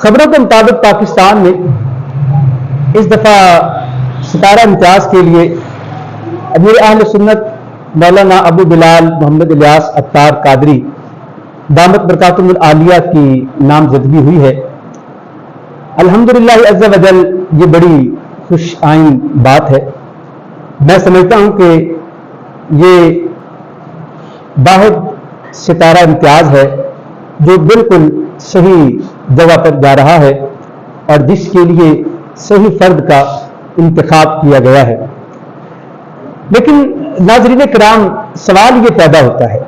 خبروں کے مطابق پاکستان میں اس دفعہ ستارہ امتیاز کے لیے امیر اہل سنت مولانا ابو بلال محمد الیاس عطار قادری دامت برکاتہم العالیہ کی نامزدگی ہوئی ہے۔ الحمدللہ عز و جل یہ بڑی خوش آئین بات ہے۔ میں سمجھتا ہوں کہ یہ واحد ستارہ امتیاز ہے جو بالکل صحیح جگہ پر جا رہا ہے اور جس کے لیے صحیح فرد کا انتخاب کیا گیا ہے۔ لیکن ناظرین کرام، سوال یہ پیدا ہوتا ہے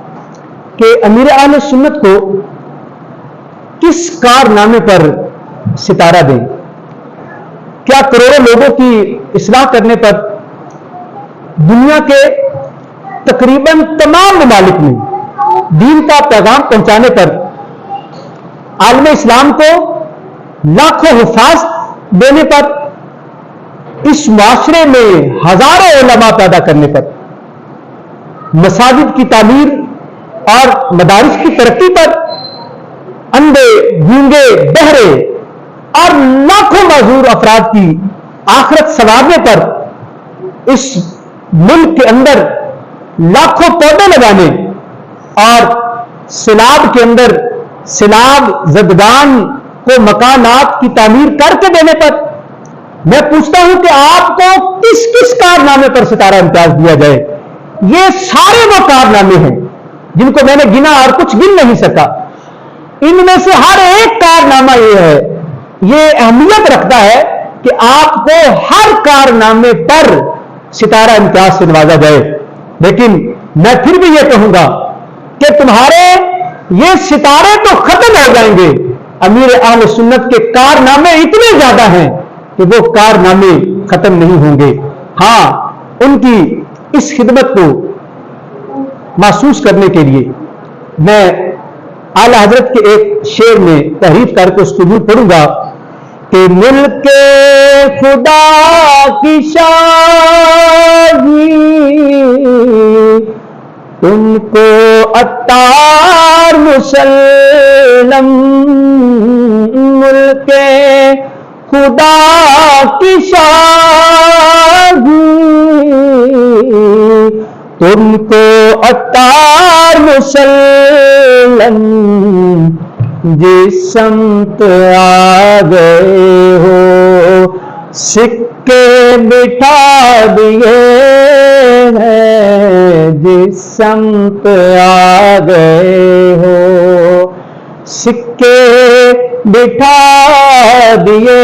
کہ امیر اہل سنت کو کس کارنامے پر ستارہ دیں؟ کیا کروڑوں لوگوں کی اصلاح کرنے پر، دنیا کے تقریباً تمام ممالک میں دین کا پیغام پہنچانے پر، عالم اسلام کو لاکھوں حفاظ دینے پر، اس معاشرے میں ہزاروں علماء پیدا کرنے پر، مساجد کی تعمیر اور مدارس کی ترقی پر، اندھے گونگے بہرے اور لاکھوں معذور افراد کی آخرت سنوارنے پر، اس ملک کے اندر لاکھوں پودے لگانے اور سیلاب کے اندر سیلاب زدگان کو مکانات کی تعمیر کر کے دینے پر، میں پوچھتا ہوں کہ آپ کو کس کس کارنامے پر ستارہ امتیاز دیا جائے؟ یہ سارے وہ کارنامے ہیں جن کو میں نے گنا اور کچھ گن نہیں سکا۔ ان میں سے ہر ایک کارنامہ یہ ہے، یہ اہمیت رکھتا ہے کہ آپ کو ہر کارنامے پر ستارہ امتیاز سے نوازا جائے۔ لیکن میں پھر بھی یہ کہوں گا کہ تمہارے یہ ستارے تو ختم ہو جائیں گے، امیر اہل سنت کے کارنامے اتنے زیادہ ہیں کہ وہ کارنامے ختم نہیں ہوں گے۔ ہاں، ان کی اس خدمت کو محسوس کرنے کے لیے میں اعلی حضرت کے ایک شعر میں تحریف کر کے اس کو یوں پڑھوں گا کہ ملک خدا کی شاہی تم کو عطار مسلم، ملک خدا کی شاہی تم کو عطار مسلم، جس سمت آ گئے ہو سکے بٹھا دیے ہیں، جس سمت آ گئے ہو سکے بٹھا دیے